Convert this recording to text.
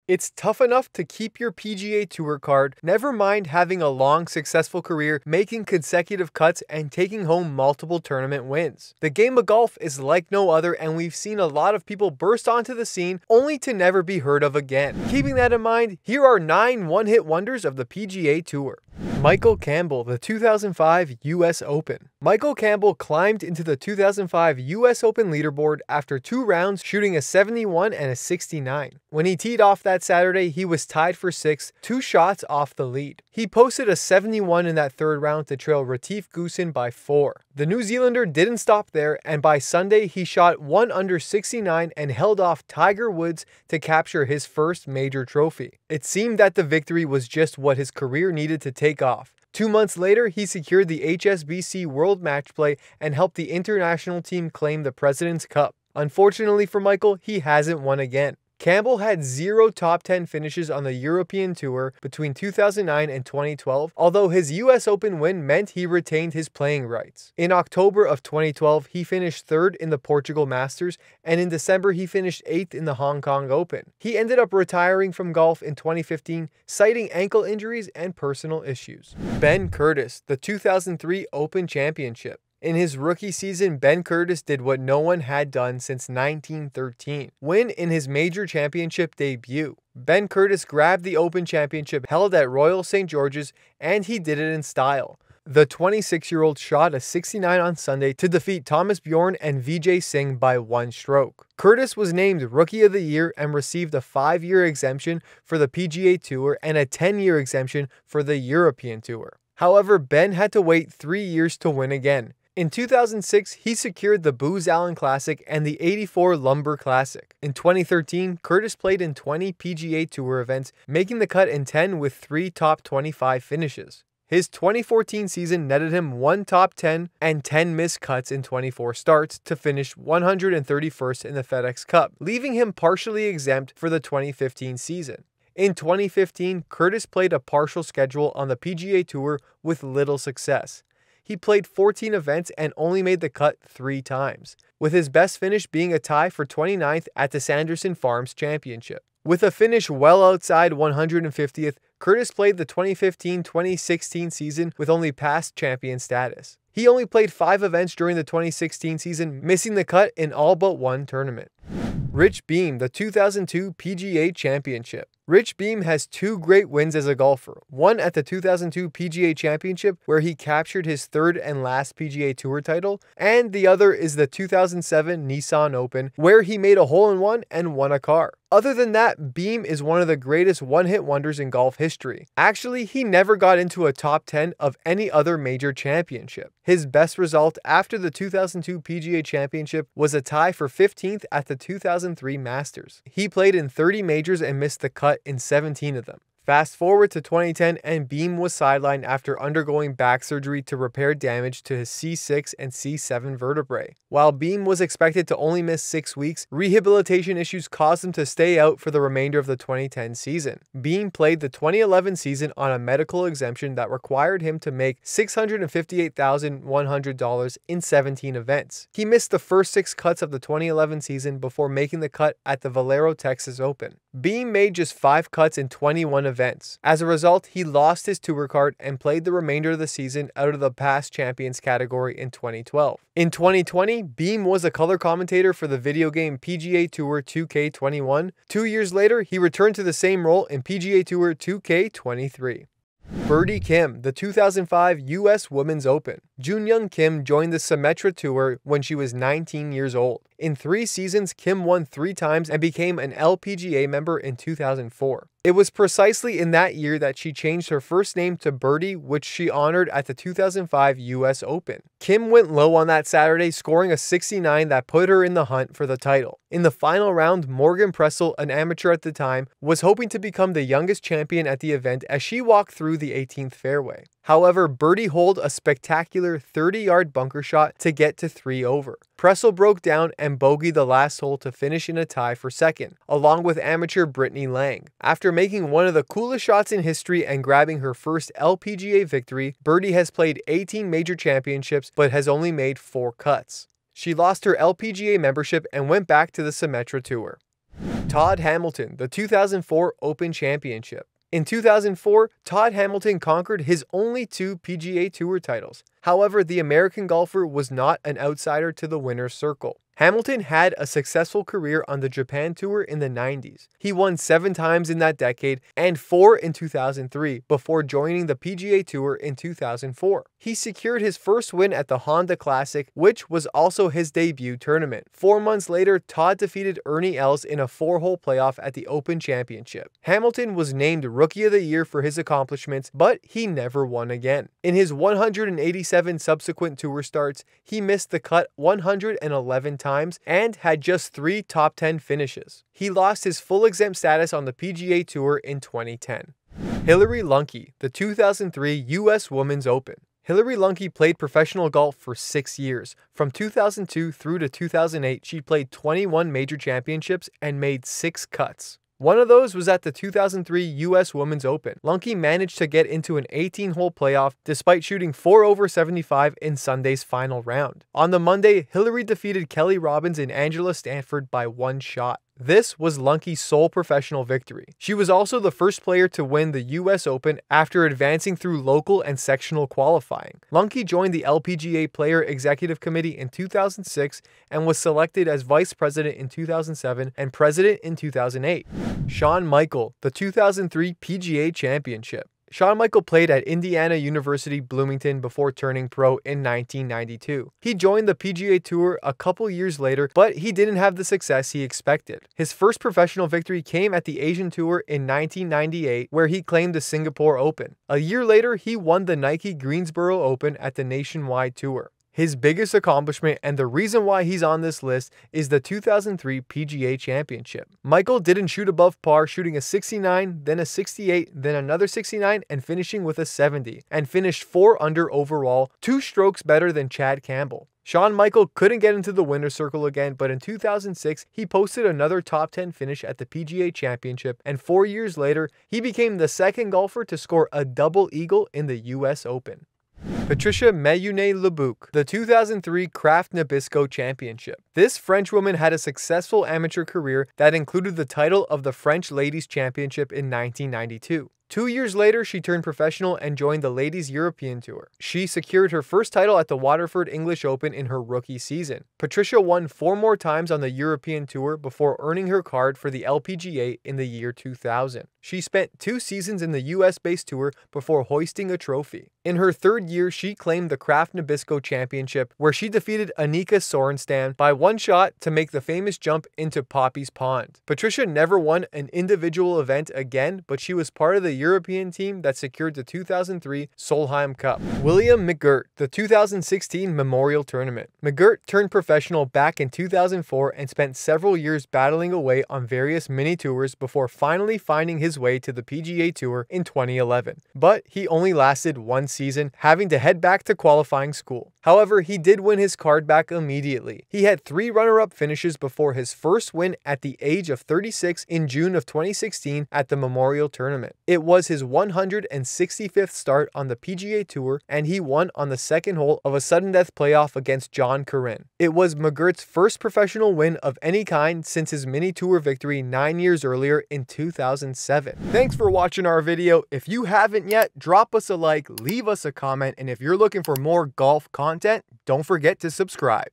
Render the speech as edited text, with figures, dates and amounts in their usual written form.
It's tough enough to keep your PGA Tour card, never mind having a long, successful career, making consecutive cuts, and taking home multiple tournament wins. The game of golf is like no other, and we've seen a lot of people burst onto the scene only to never be heard of again. Keeping that in mind, here are 9 one-hit wonders of the PGA Tour. Michael Campbell, the 2005 US Open. Michael Campbell climbed into the 2005 US Open leaderboard after 2 rounds, shooting a 71 and a 69. When he teed off that Saturday, he was tied for 6th, 2 shots off the lead. He posted a 71 in that 3rd round to trail Retief Goosen by 4. The New Zealander didn't stop there, and by Sunday he shot 1 under 69 and held off Tiger Woods to capture his first major trophy. It seemed that the victory was just what his career needed to take off. 2 months later, he secured the HSBC World Match Play and helped the international team claim the President's Cup. Unfortunately for Michael, he hasn't won again. Campbell had 0 top 10 finishes on the European Tour between 2009 and 2012, although his US Open win meant he retained his playing rights. In October of 2012, he finished 3rd in the Portugal Masters, and in December he finished 8th in the Hong Kong Open. He ended up retiring from golf in 2015, citing ankle injuries and personal issues. Ben Curtis, the 2003 Open Championship. In his rookie season, Ben Curtis did what no one had done since 1913, win in his major championship debut. Ben Curtis grabbed the Open Championship held at Royal St. George's, and he did it in style. The 26-year-old shot a 69 on Sunday to defeat Thomas Bjorn and Vijay Singh by 1 stroke. Curtis was named Rookie of the Year and received a 5-year exemption for the PGA Tour and a 10-year exemption for the European Tour. However, Ben had to wait 3 years to win again. In 2006, he secured the Booz Allen Classic and the '84 Lumber Classic. In 2013, Curtis played in 20 PGA Tour events, making the cut in 10 with 3 top 25 finishes. His 2014 season netted him 1 top 10 and 10 missed cuts in 24 starts to finish 131st in the FedEx Cup, leaving him partially exempt for the 2015 season. In 2015, Curtis played a partial schedule on the PGA Tour with little success. He played 14 events and only made the cut 3 times, with his best finish being a tie for 29th at the Sanderson Farms Championship. With a finish well outside 150th, Curtis played the 2015-2016 season with only past champion status. He only played 5 events during the 2016 season, missing the cut in all but 1 tournament. Rich Beem, the 2002 PGA Championship. Rich Beem has 2 great wins as a golfer, one at the 2002 PGA Championship where he captured his 3rd and last PGA Tour title, and the other is the 2007 Nissan Open where he made a hole-in-one and won a car. Other than that, Beem is one of the greatest one-hit wonders in golf history. Actually, he never got into a top 10 of any other major championship. His best result after the 2002 PGA Championship was a tie for 15th at the 2003 Masters. He played in 30 majors and missed the cut in 17 of them. Fast forward to 2010 and Beem was sidelined after undergoing back surgery to repair damage to his C6 and C7 vertebrae. While Beem was expected to only miss 6 weeks, rehabilitation issues caused him to stay out for the remainder of the 2010 season. Beem played the 2011 season on a medical exemption that required him to make $658,100 in 17 events. He missed the first 6 cuts of the 2011 season before making the cut at the Valero Texas Open. Beem made just 5 cuts in 21 events. As a result, he lost his tour card and played the remainder of the season out of the past champions category in 2012. In 2020, Beem was a color commentator for the video game PGA Tour 2K21. 2 years later, he returned to the same role in PGA Tour 2K23. Birdie Kim, the 2005 US Women's Open. Junyoung Kim joined the Symetra Tour when she was 19 years old. In 3 seasons, Kim won 3 times and became an LPGA member in 2004. It was precisely in that year that she changed her first name to Birdie, which she honored at the 2005 US Open. Kim went low on that Saturday, scoring a 69 that put her in the hunt for the title. In the final round, Morgan Pressel, an amateur at the time, was hoping to become the youngest champion at the event as she walked through the 18th fairway. However, Birdie holed a spectacular 30-yard bunker shot to get to 3 over. Pressel broke down and bogeyed the last hole to finish in a tie for second, along with amateur Brittany Lang. After making one of the coolest shots in history and grabbing her first LPGA victory, Birdie has played 18 major championships but has only made 4 cuts. She lost her LPGA membership and went back to the Symetra Tour. Todd Hamilton, the 2004 Open Championship. In 2004, Todd Hamilton conquered his only 2 PGA Tour titles. However, the American golfer was not an outsider to the winner's circle. Hamilton had a successful career on the Japan Tour in the 90s. He won 7 times in that decade and 4 in 2003 before joining the PGA Tour in 2004. He secured his first win at the Honda Classic, which was also his debut tournament. 4 months later, Todd defeated Ernie Els in a 4-hole playoff at the Open Championship. Hamilton was named Rookie of the Year for his accomplishments, but he never won again. In his 187 subsequent tour starts, he missed the cut 111 times and had just 3 top 10 finishes. He lost his full exempt status on the PGA Tour in 2010. Hillary Lunke, the 2003 U.S. Women's Open. Hillary Lunke played professional golf for 6 years. From 2002 through to 2008, she played 21 major championships and made 6 cuts. One of those was at the 2003 U.S. Women's Open. Lunke managed to get into an 18-hole playoff despite shooting 4 over 75 in Sunday's final round. On the Monday, Hillary defeated Kelly Robbins and Angela Stanford by 1 shot. This was Lunke's sole professional victory. She was also the first player to win the U.S. Open after advancing through local and sectional qualifying. Lunke joined the LPGA Player Executive Committee in 2006 and was selected as vice president in 2007 and president in 2008. Shawn Michael, the 2003 PGA Championship. Shawn Michael played at Indiana University Bloomington before turning pro in 1992. He joined the PGA Tour a couple years later, but he didn't have the success he expected. His first professional victory came at the Asian Tour in 1998, where he claimed the Singapore Open. A year later, he won the Nike Greensboro Open at the Nationwide Tour. His biggest accomplishment, and the reason why he's on this list, is the 2003 PGA Championship. Michael didn't shoot above par, shooting a 69, then a 68, then another 69, and finishing with a 70, and finished 4 under overall, 2 strokes better than Chad Campbell. Shawn Michael couldn't get into the winner's circle again, but in 2006, he posted another top 10 finish at the PGA Championship, and 4 years later, he became the second golfer to score a double eagle in the U.S. Open. Patricia Meunier-Lebouc, the 2003 Kraft Nabisco Championship. This French woman had a successful amateur career that included the title of the French Ladies Championship in 1992. 2 years later, she turned professional and joined the Ladies European Tour. She secured her first title at the Waterford English Open in her rookie season. Patricia won 4 more times on the European Tour before earning her card for the LPGA in the year 2000. She spent 2 seasons in the US-based tour before hoisting a trophy. In her 3rd year, she claimed the Kraft Nabisco Championship, where she defeated Annika Sorenstam by 1 shot to make the famous jump into Poppy's Pond. Patricia never won an individual event again, but she was part of the European team that secured the 2003 Solheim Cup. William McGirt, the 2016 Memorial Tournament. McGirt turned professional back in 2004 and spent several years battling away on various mini tours before finally finding his way to the PGA Tour in 2011. But he only lasted 1 season, having to head back to qualifying school. However, he did win his card back immediately. He had 3 runner-up finishes before his first win at the age of 36 in June of 2016 at the Memorial Tournament. It was his 165th start on the PGA Tour, and he won on the 2nd hole of a sudden death playoff against John Corrin. It was McGirt's first professional win of any kind since his mini tour victory 9 years earlier in 2007. Thanks for watching our video. If you haven't yet, drop us a like, leave us a comment, and if you're looking for more golf content, don't forget to subscribe.